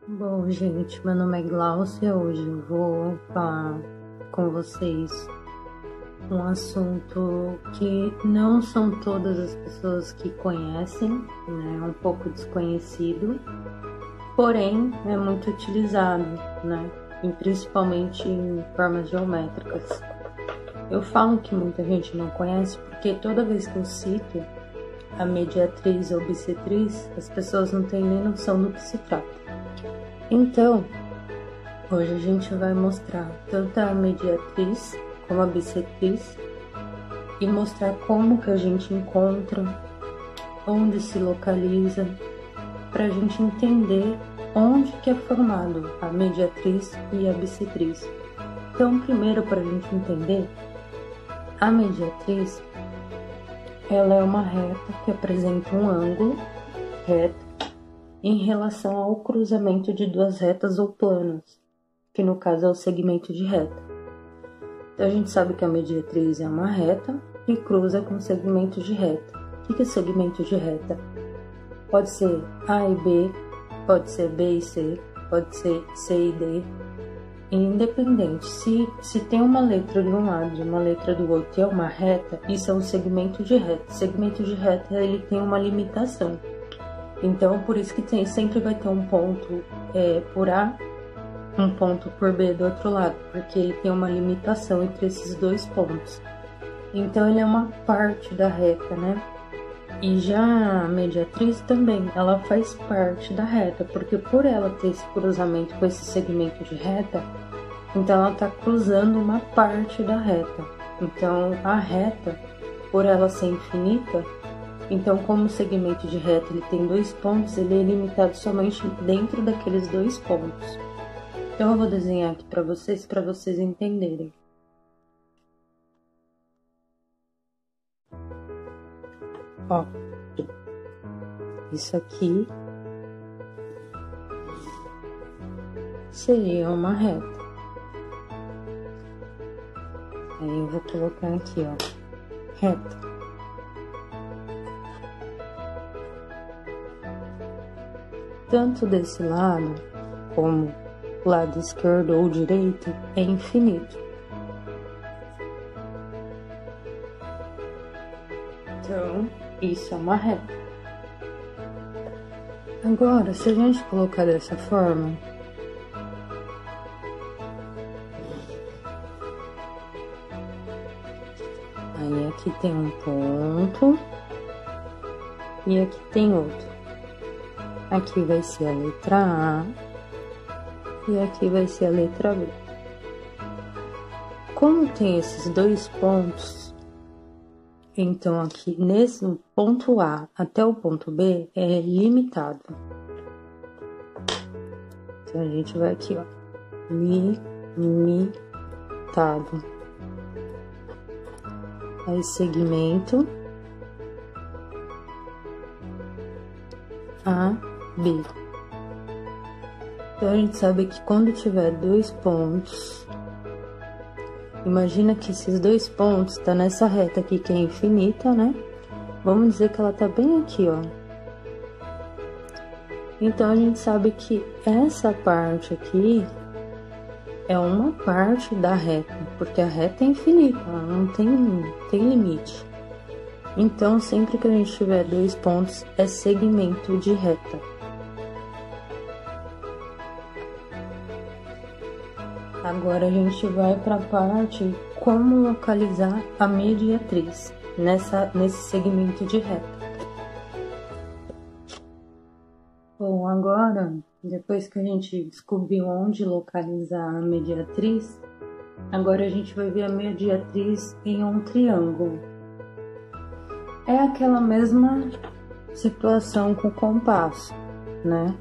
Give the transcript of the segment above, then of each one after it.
Bom, gente, meu nome é Gláucia. Hoje eu vou falar com vocês um assunto que não são todas as pessoas que conhecem, né? É um pouco desconhecido, porém é muito utilizado, né? E principalmente em formas geométricas. Eu falo que muita gente não conhece porque toda vez que eu cito a mediatriz ou bissetriz, as pessoas não têm nem noção do que se trata. Então, hoje a gente vai mostrar tanto a mediatriz como a bissetriz e mostrar como que a gente encontra, onde se localiza, para a gente entender onde que é formado a mediatriz e a bissetriz. Então, primeiro, para a gente entender, a mediatriz, ela é uma reta que apresenta um ângulo reto em relação ao cruzamento de duas retas ou planos, que no caso é o segmento de reta. Então a gente sabe que a mediatriz é uma reta e cruza com segmento de reta. O que é segmento de reta? Pode ser A e B, pode ser B e C, pode ser C e D. Independente, se tem uma letra de um lado e uma letra do outro e é uma reta, isso é um segmento de reta. Segmento de reta, ele tem uma limitação. Então, por isso que sempre vai ter um ponto por A, um ponto por B do outro lado, porque ele tem uma limitação entre esses dois pontos. Então, ele é uma parte da reta, né? E já a mediatriz também, ela faz parte da reta, porque por ela ter esse cruzamento com esse segmento de reta, então ela está cruzando uma parte da reta. Então, a reta, por ela ser infinita, então, como o segmento de reta ele tem dois pontos, ele é limitado somente dentro daqueles dois pontos. Então, eu vou desenhar aqui para vocês entenderem. Ó, isso aqui seria uma reta. Aí eu vou colocar aqui, ó, reta. Tanto desse lado, como lado esquerdo ou direito, é infinito. Então, isso é uma reta. Agora, se a gente colocar dessa forma, aí aqui tem um ponto e aqui tem outro. Aqui vai ser a letra A e aqui vai ser a letra B. Como tem esses dois pontos, então aqui nesse ponto A até o ponto B é limitado. Então a gente vai aqui, ó, limitado. Aí segmento A, B. Então a gente sabe que quando tiver dois pontos, imagina que esses dois pontos tá nessa reta aqui que é infinita, né? Vamos dizer que ela tá bem aqui, ó. Então a gente sabe que essa parte aqui é uma parte da reta, porque a reta é infinita, ela não tem limite. Então sempre que a gente tiver dois pontos é segmento de reta. Agora a gente vai para a parte como localizar a mediatriz nesse segmento de reta. Bom, agora, depois que a gente descobriu onde localizar a mediatriz, agora a gente vai ver a mediatriz em um triângulo. É aquela mesma situação com o compasso, né?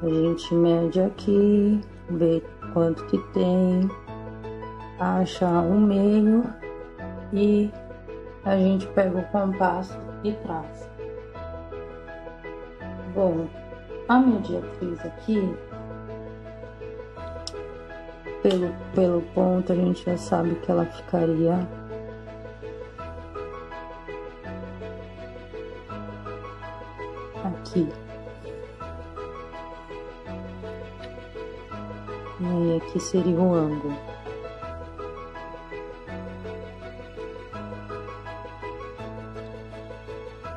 A gente mede aqui, vê quanto que tem, acha um meio e a gente pega o compasso e traça. Bom, a mediatriz aqui, pelo ponto, a gente já sabe que ela ficaria aqui. E aí aqui seria o ângulo.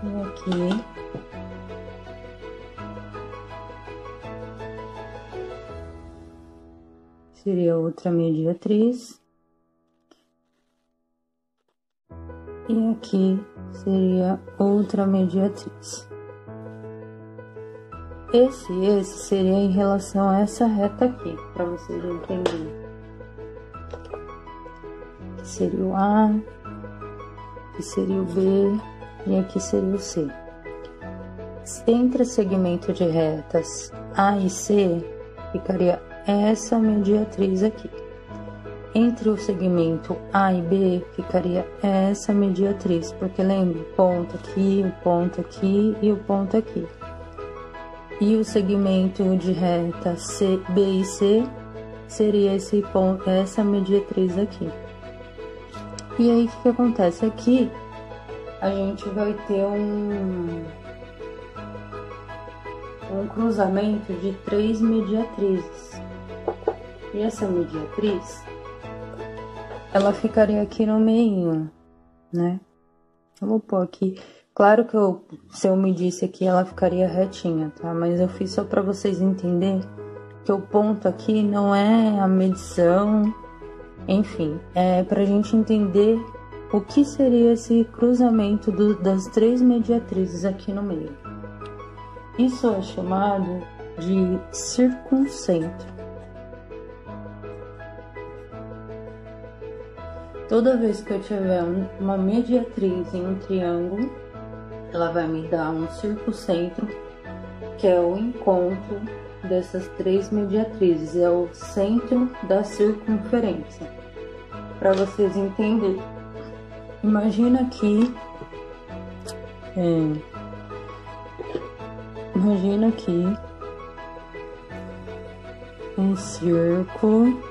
E aqui seria outra mediatriz. E aqui seria outra mediatriz. Esse seria em relação a essa reta aqui, para vocês entenderem. Aqui seria o A, aqui seria o B e aqui seria o C. Entre o segmento de retas A e C, ficaria essa mediatriz aqui. Entre o segmento A e B, ficaria essa mediatriz, porque lembra, o ponto aqui e o ponto aqui. E o segmento de reta C, B e C seria esse ponto, essa mediatriz aqui. E aí, o que acontece? Aqui, a gente vai ter um cruzamento de 3 mediatrizes. E essa mediatriz, ela ficaria aqui no meio, né? Eu vou pôr aqui. Claro que se eu medisse aqui, ela ficaria retinha, tá? Mas eu fiz só para vocês entenderem que o ponto aqui não é a medição, enfim, é pra gente entender o que seria esse cruzamento das 3 mediatrizes aqui no meio. Isso é chamado de circuncentro. Toda vez que eu tiver uma mediatriz em um triângulo, ela vai me dar um circuncentro, que é o encontro dessas 3 mediatrizes, é o centro da circunferência. Para vocês entenderem, imagina aqui um círculo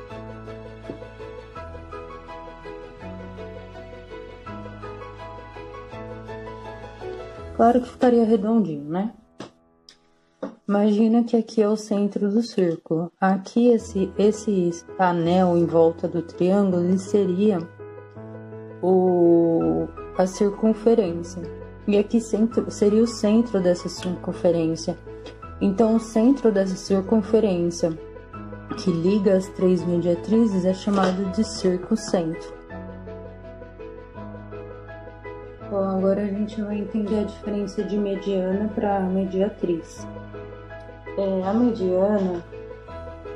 claro que ficaria redondinho, né? Imagina que aqui é o centro do círculo. Aqui esse anel em volta do triângulo, ele seria a circunferência. E aqui seria o centro dessa circunferência. Então, o centro dessa circunferência que liga as 3 mediatrizes é chamado de circuncentro. Bom, agora a gente vai entender a diferença de mediana para mediatriz.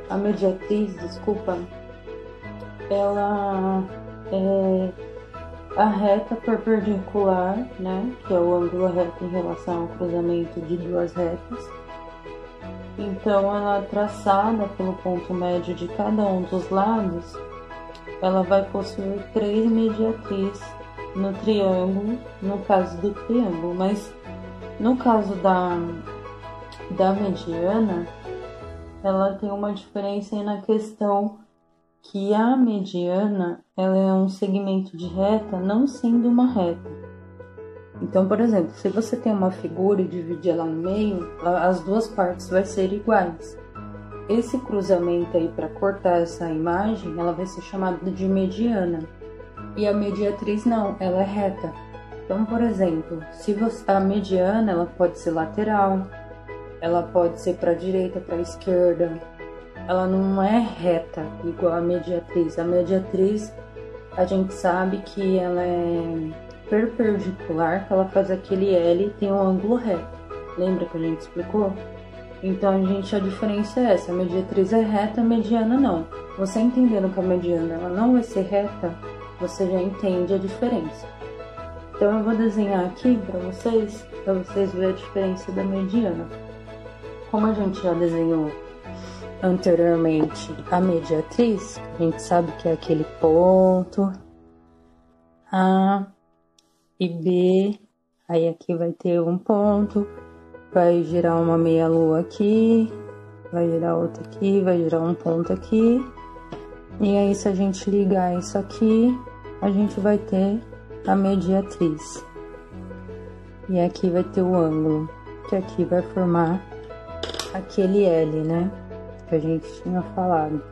A mediatriz, desculpa, ela é a reta perpendicular, né, que é o ângulo reto em relação ao cruzamento de 2 retas. Então, ela traçada pelo ponto médio de cada um dos lados, ela vai possuir 3 mediatrizes no triângulo, no caso do triângulo, mas no caso da mediana, ela tem uma diferença aí na questão que a mediana, ela é um segmento de reta não sendo uma reta. Então, por exemplo, se você tem uma figura e dividir ela no meio, as duas partes vai ser iguais. Esse cruzamento aí para cortar essa imagem, ela vai ser chamada de mediana. E a mediatriz não, ela é reta. Então, por exemplo, a mediana, ela pode ser lateral, ela pode ser para a direita, para a esquerda. Ela não é reta igual a mediatriz. A mediatriz, a gente sabe que ela é perpendicular, que ela faz aquele L e tem um ângulo reto. Lembra que a gente explicou? Então, a diferença é essa. A mediatriz é reta, a mediana não. Você entendendo que a mediana ela não vai ser reta, você já entende a diferença. Então, eu vou desenhar aqui para vocês verem a diferença da mediana. Como a gente já desenhou anteriormente a mediatriz, a gente sabe que é aquele ponto A e B, aí aqui vai ter um ponto, vai girar uma meia-lua aqui, vai girar outra aqui, vai girar um ponto aqui, e aí se a gente ligar isso aqui, a gente vai ter a mediatriz. E aqui vai ter o ângulo, que aqui vai formar aquele L, né? Que a gente tinha falado.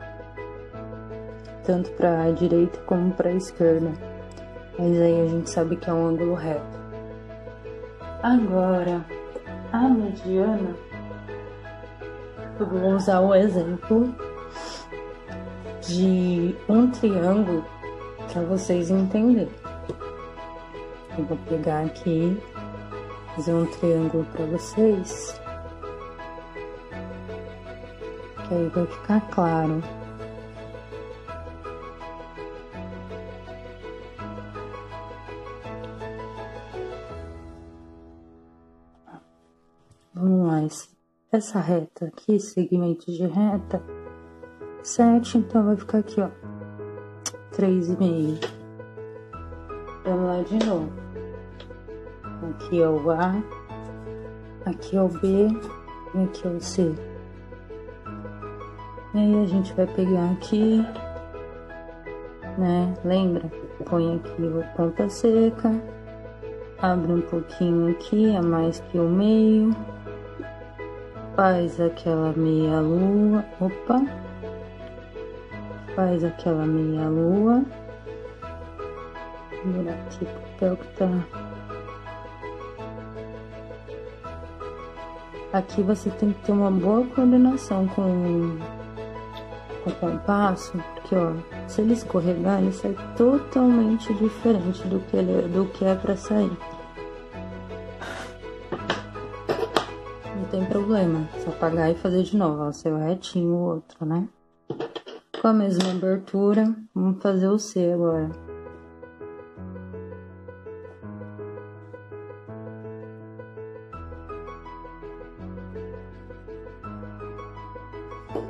tanto para a direita como para a esquerda. Mas aí a gente sabe que é um ângulo reto. Agora, a mediana, eu vou usar o exemplo de um triângulo para vocês entenderem. Eu vou pegar aqui, fazer um triângulo para vocês, que aí vai ficar claro. Vamos lá, essa reta aqui, segmento de reta, 7, então vai ficar aqui, ó, 3,5. Vamos lá de novo. Aqui é o A, aqui é o B e aqui é o C. E aí a gente vai pegar aqui, né? Lembra? Põe aqui a ponta seca, abre um pouquinho aqui, a mais que o meio, faz aquela meia lua, faz aquela meia lua, vou virar aqui pro papel que tá. Aqui você tem que ter uma boa coordenação com o compasso, porque ó, se ele escorregar, ele sai totalmente diferente do que é para sair. Não tem problema, só apagar e fazer de novo, ó, saiu retinho o outro, né? Com a mesma abertura, vamos fazer o C agora.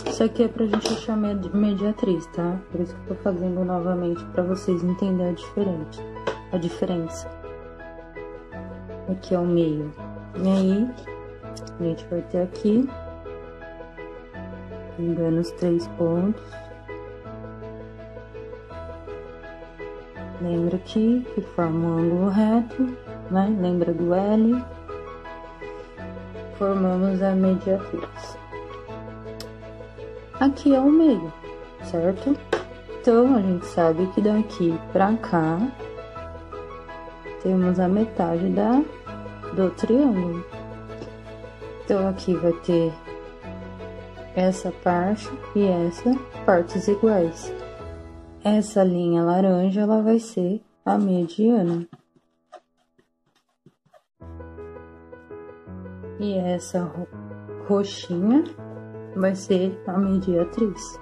Isso aqui é pra gente achar mediatriz, tá? Por isso que eu tô fazendo novamente pra vocês entenderem a diferença. Aqui é o meio. E aí, a gente vai ter aqui, pegando os 3 pontos. Lembra aqui que forma um ângulo reto, né? Lembra do L? Formamos a mediatriz. Aqui é o meio, certo? Então, a gente sabe que daqui pra cá, temos a metade do triângulo. Então, aqui vai ter essa parte e essa partes iguais. Essa linha laranja, ela vai ser a mediana. E essa roxinha vai ser a mediatriz.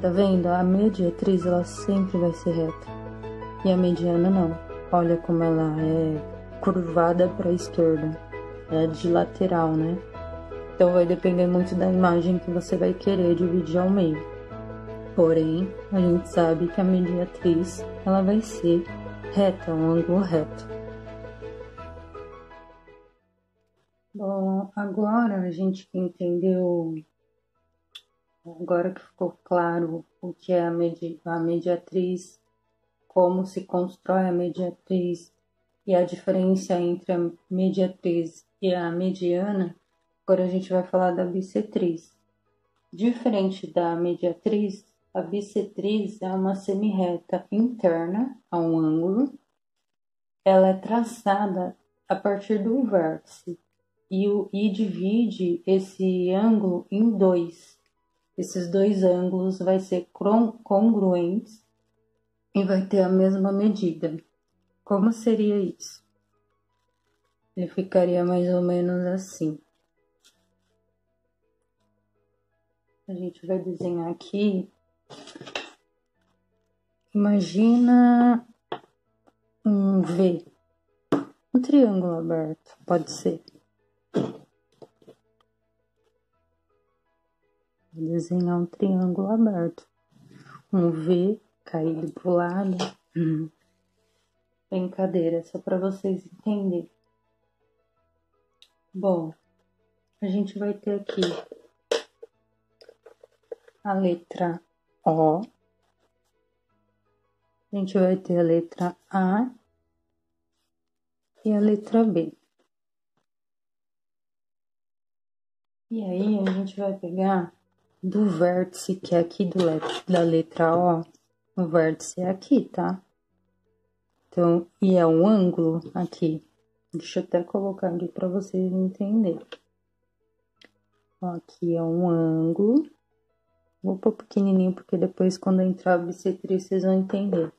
Tá vendo? A mediatriz, ela sempre vai ser reta. E a mediana não. Olha como ela é curvada para a esquerda. É de lateral, né? Então vai depender muito da imagem que você vai querer dividir ao meio. Porém, a gente sabe que a mediatriz, ela vai ser reta, um ângulo reto. Bom, agora a gente entendeu, agora que ficou claro o que é a mediatriz, como se constrói a mediatriz e a diferença entre a mediatriz e a mediana, agora a gente vai falar da bissetriz. Diferente da mediatriz, a bissetriz é uma semirreta interna a um ângulo. Ela é traçada a partir do vértice e divide esse ângulo em dois. Esses dois ângulos vai ser congruentes e vai ter a mesma medida. Como seria isso? Ele ficaria mais ou menos assim. A gente vai desenhar aqui. Imagina um V, um triângulo aberto, pode ser. Vou desenhar um triângulo aberto, um V caído pro lado. Brincadeira, só para vocês entenderem. Bom, a gente vai ter aqui a letra O, a gente vai ter a letra A e a letra B. E aí a gente vai pegar do vértice, que é aqui da letra O, o vértice é aqui, tá? Então, e é um ângulo aqui. Deixa eu até colocar aqui para vocês entenderem. Ó, aqui é um ângulo. Vou pôr pequenininho, porque depois, quando entrar a bissetriz, vocês vão entender.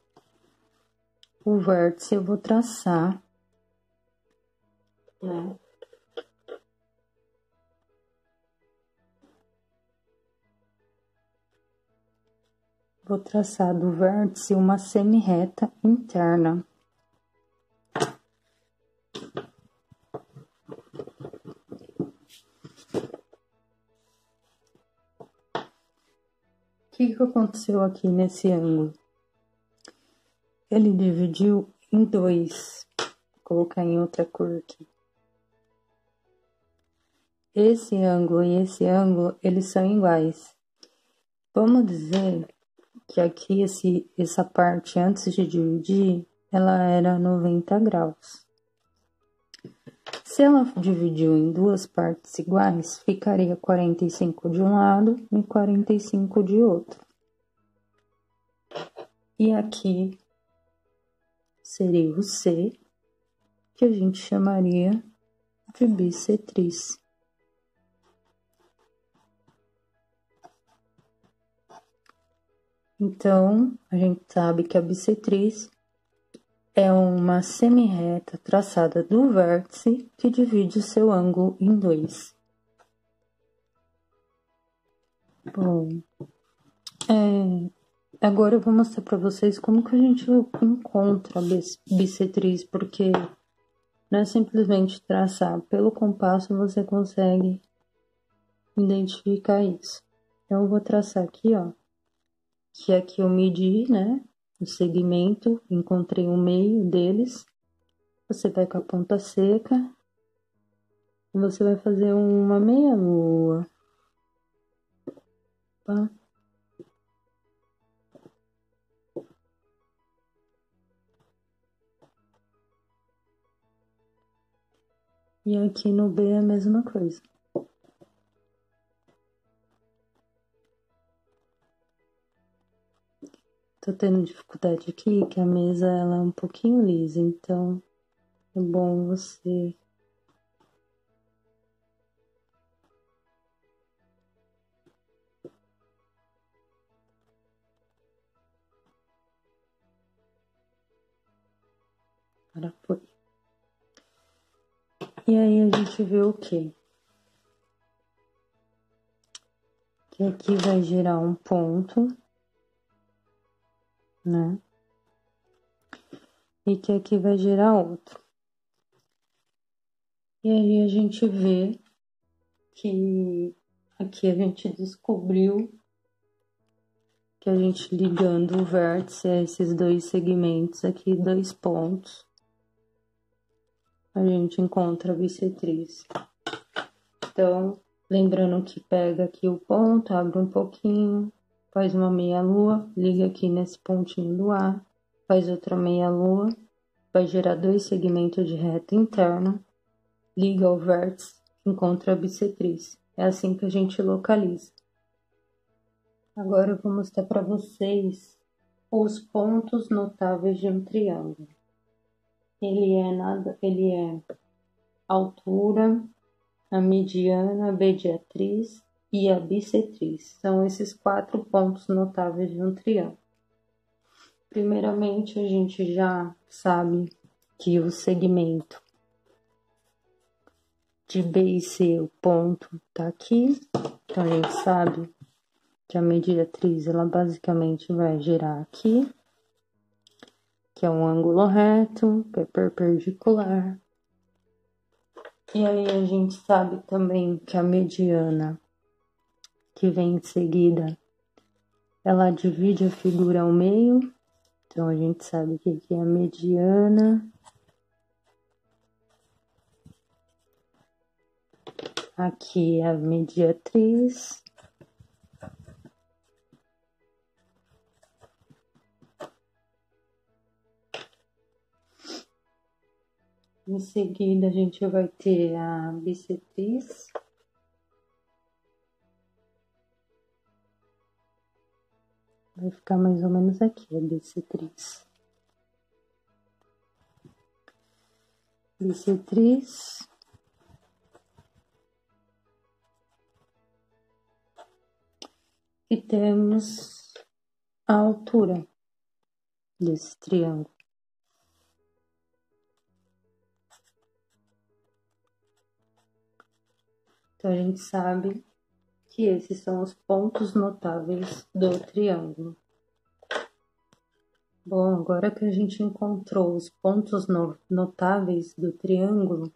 O vértice eu vou traçar, né? Vou traçar do vértice uma semi-reta interna. O que aconteceu aqui nesse ângulo? Ele dividiu em dois. Vou colocar em outra cor aqui. Esse ângulo e esse ângulo, eles são iguais. Vamos dizer que aqui essa parte, antes de dividir, ela era 90 graus. Se ela dividiu em duas partes iguais, ficaria 45 de um lado e 45 de outro. E aqui seria o C, que a gente chamaria de bissetriz. Então, a gente sabe que a bissetriz é uma semi-reta traçada do vértice que divide o seu ângulo em dois. Bom, agora eu vou mostrar para vocês como que a gente encontra a bissetriz, porque não é simplesmente traçar. Pelo compasso você consegue identificar isso. Então, eu vou traçar aqui, ó, que aqui eu medi, né, o segmento, encontrei o meio deles. Você vai com a ponta seca e você vai fazer uma meia lua, tá? E aqui no B é a mesma coisa. Tô tendo dificuldade aqui, que a mesa ela é um pouquinho lisa, então é bom você para por. E aí a gente vê o quê? Que aqui vai gerar um ponto, né? E que aqui vai gerar outro. E aí a gente vê que aqui a gente descobriu que a gente ligando o vértice a esses dois segmentos aqui, dois pontos, a gente encontra a bissetriz. Então, lembrando que pega aqui o ponto, abre um pouquinho, faz uma meia lua, liga aqui nesse pontinho do A, faz outra meia lua, vai gerar dois segmentos de reta interna, liga ao vértice, encontra a bissetriz. É assim que a gente localiza. Agora eu vou mostrar para vocês os pontos notáveis de um triângulo. Ele é altura, a mediana, a mediatriz e a bissetriz. São esses 4 pontos notáveis de um triângulo. Primeiramente, a gente já sabe que o segmento de B e C, o ponto tá aqui. Então, a gente sabe que a mediatriz, ela basicamente vai gerar aqui, que é um ângulo reto, que é perpendicular. E aí a gente sabe também que a mediana, que vem em seguida, ela divide a figura ao meio. Então, a gente sabe que aqui é a mediana. Aqui é a mediatriz. Em seguida, a gente vai ter a bissetriz. Vai ficar mais ou menos aqui, a bissetriz. Bissetriz. E temos a altura desse triângulo. Então, a gente sabe que esses são os pontos notáveis do triângulo. Bom, agora que a gente encontrou os pontos notáveis do triângulo,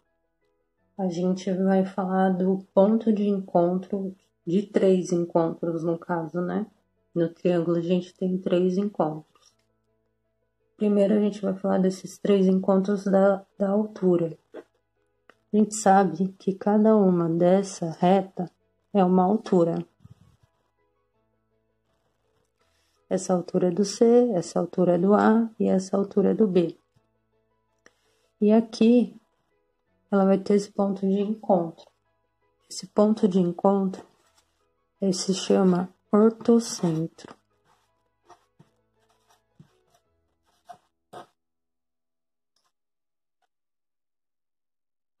a gente vai falar do ponto de encontro, de 3 encontros no caso, né? No triângulo a gente tem 3 encontros. Primeiro a gente vai falar desses 3 encontros da altura. A gente sabe que cada uma dessa reta é uma altura. Essa altura é do C, essa altura é do A e essa altura é do B. E aqui ela vai ter esse ponto de encontro. Esse ponto de encontro se chama ortocentro.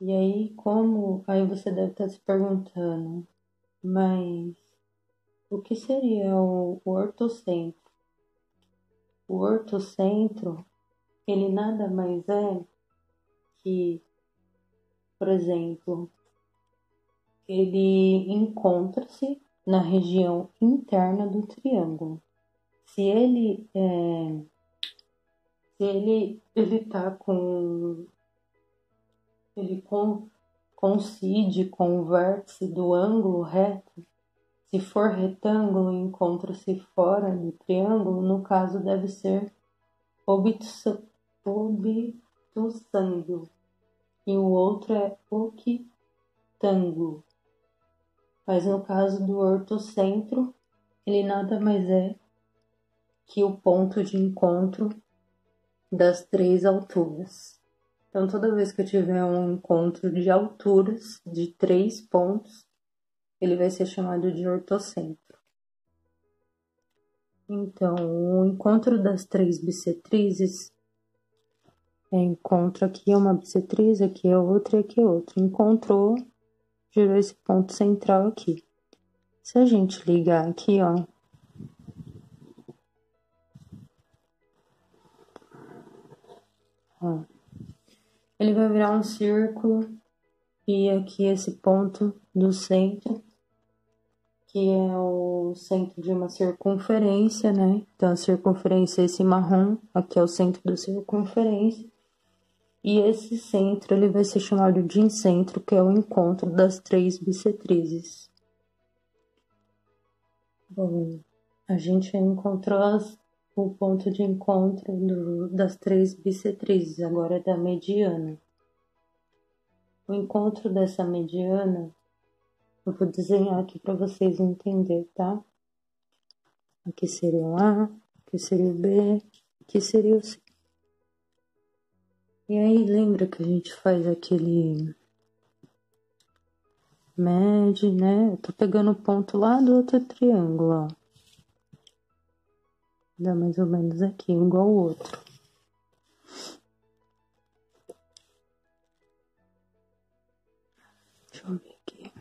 E aí você deve estar se perguntando, mas o que seria o ortocentro? O ortocentro, ele nada mais é que, por exemplo, ele encontra-se na região interna do triângulo. Se ele coincide com o vértice do ângulo reto. Se for retângulo e encontra-se fora do triângulo, no caso deve ser obtusando. E o outro é octângulo. Mas no caso do ortocentro, ele nada mais é que o ponto de encontro das 3 alturas. Então, toda vez que eu tiver um encontro de alturas de 3 pontos, ele vai ser chamado de ortocentro. Então, o encontro das 3 bissetrizes encontro aqui é uma bissetriz, aqui é outra e aqui é outra. Encontrou, gerou esse ponto central aqui. Se a gente ligar aqui, ó, ele vai virar um círculo e aqui esse ponto do centro, que é o centro de uma circunferência, né? Então, a circunferência é esse marrom, aqui é o centro da circunferência. E esse centro, ele vai ser chamado de incentro, que é o encontro das 3 bissetrizes. Bom, a gente encontrou o ponto de encontro das 3 bissetrizes, agora é da mediana. O encontro dessa mediana, eu vou desenhar aqui para vocês entenderem, tá? Aqui seria o A, aqui seria o B, aqui seria o C. E aí, lembra que a gente faz aquele mede, né? Eu tô pegando o ponto lá do outro triângulo, ó. Dá mais ou menos aqui, igual o outro. Deixa eu ver aqui.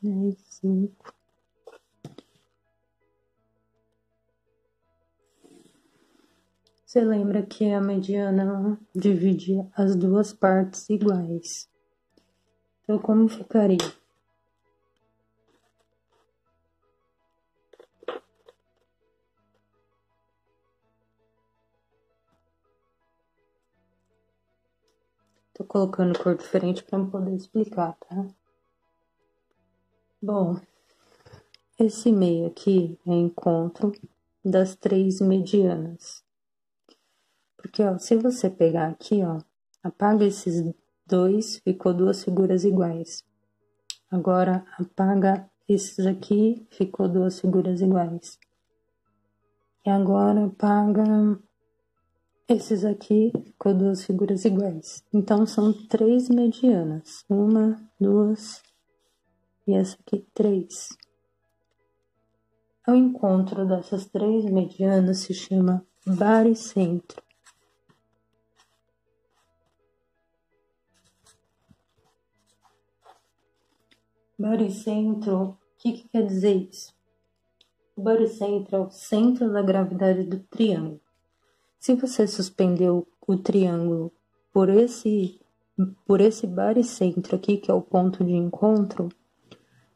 10, 5. Você lembra que a mediana divide as 2 partes iguais. Então, como ficaria? Tô colocando cor diferente para poder explicar, tá? Bom, esse meio aqui é encontro das 3 medianas. Porque, ó, se você pegar aqui, ó, apaga esses 2, ficou 2 figuras iguais. Agora, apaga esses aqui, ficou 2 figuras iguais. E agora, apaga esses aqui, ficou 2 figuras iguais. Então, são 3 medianas. 1, 2 e essa aqui, 3. o encontro dessas três medianas se chama baricentro. Baricentro, o que quer dizer isso? O baricentro é o centro da gravidade do triângulo. Se você suspender o triângulo por esse baricentro aqui, que é o ponto de encontro,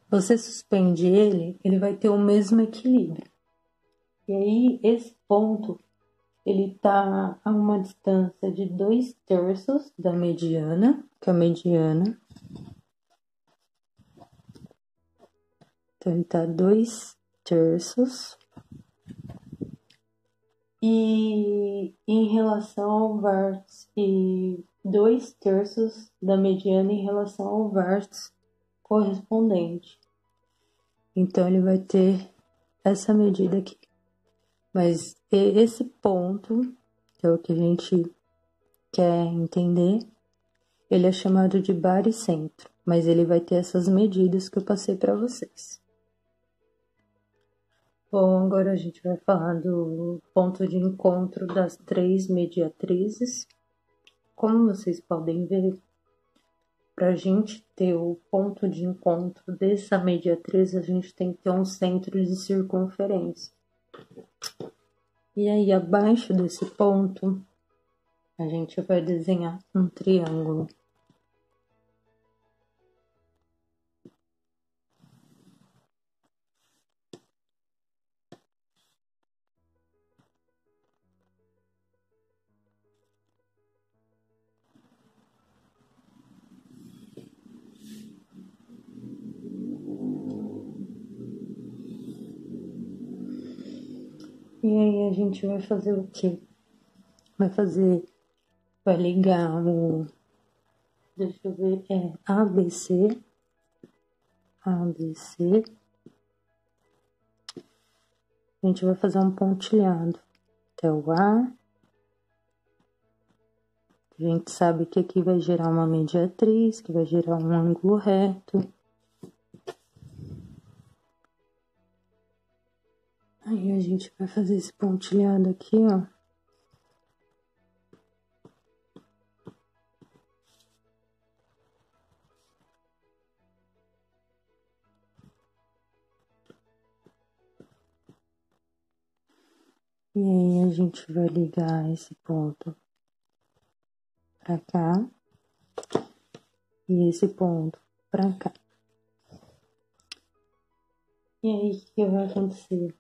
você suspende ele vai ter o mesmo equilíbrio. E aí, esse ponto, ele está a uma distância de 2/3 da mediana, que é a mediana. Então, ele está 2/3. E em relação ao vértice, e 2/3 da mediana em relação ao vértice correspondente. Então, ele vai ter essa medida aqui. Mas esse ponto, que é o que a gente quer entender, ele é chamado de baricentro, mas ele vai ter essas medidas que eu passei para vocês. Bom, agora a gente vai falar do ponto de encontro das três mediatrizes. Como vocês podem ver, para a gente ter o ponto de encontro dessa mediatriz, a gente tem que ter um centro de circunferência. E aí, abaixo desse ponto, a gente vai desenhar um triângulo. E aí a gente vai fazer o quê? Vai ligar o, deixa eu ver, ABC. A gente vai fazer um pontilhado até o A. A gente sabe que aqui vai gerar uma mediatriz, que vai gerar um ângulo reto. Aí a gente vai fazer esse pontilhado aqui, ó. E aí a gente vai ligar esse ponto pra cá e esse ponto pra cá. E aí o que vai acontecer?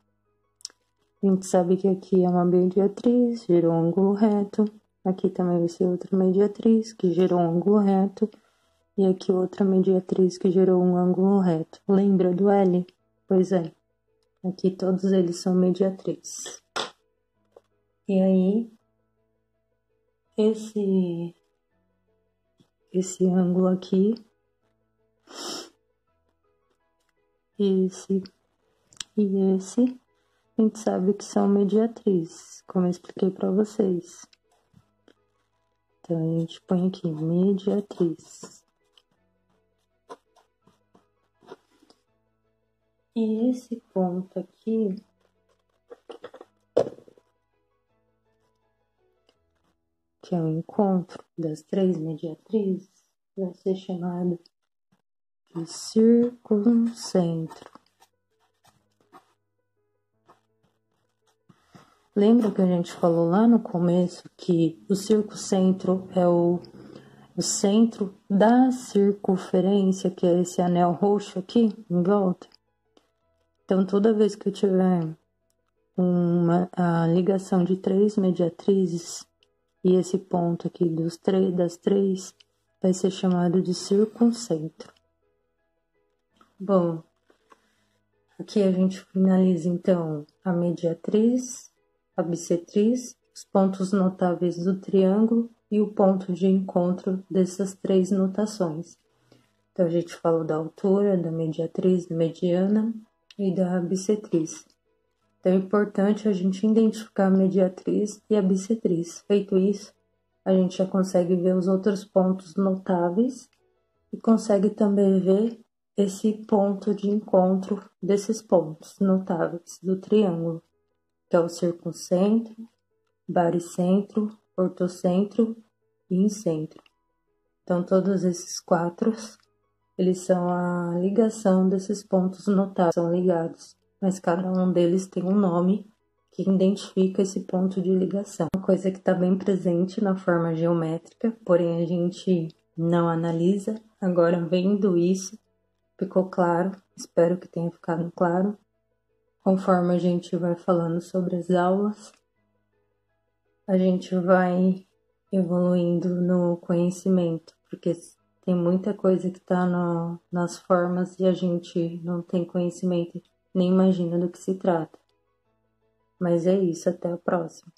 A gente sabe que aqui é uma mediatriz, gerou um ângulo reto. Aqui também vai ser outra mediatriz, que gerou um ângulo reto. E aqui outra mediatriz que gerou um ângulo reto. Lembra do L? Pois é. Aqui todos eles são mediatrizes. E aí, esse ângulo aqui, esse e esse, a gente sabe que são mediatrizes, como eu expliquei para vocês. Então, a gente põe aqui, mediatriz. E esse ponto aqui, que é o encontro das três mediatrizes, vai ser chamado de circuncentro. Lembra que a gente falou lá no começo que o circuncentro é o centro da circunferência, que é esse anel roxo aqui em volta? Então, toda vez que eu tiver a ligação de três mediatrizes, e esse ponto aqui das três vai ser chamado de circuncentro. Bom, aqui a gente finaliza então a mediatriz, a bissetriz, os pontos notáveis do triângulo e o ponto de encontro dessas três notações. Então, a gente falou da altura, da mediatriz, da mediana e da bissetriz. Então, é importante a gente identificar a mediatriz e a bissetriz. Feito isso, a gente já consegue ver os outros pontos notáveis e consegue também ver esse ponto de encontro desses pontos notáveis do triângulo, que é o circuncentro, baricentro, ortocentro e incentro. Então, todos esses quatro, eles são a ligação desses pontos notáveis, são ligados, mas cada um deles tem um nome que identifica esse ponto de ligação. Uma coisa que está bem presente na forma geométrica, porém a gente não analisa. Agora, vendo isso, ficou claro, espero que tenha ficado claro. Conforme a gente vai falando sobre as aulas, a gente vai evoluindo no conhecimento, porque tem muita coisa que está nas formas e a gente não tem conhecimento, nem imagina do que se trata. Mas é isso, até a próxima.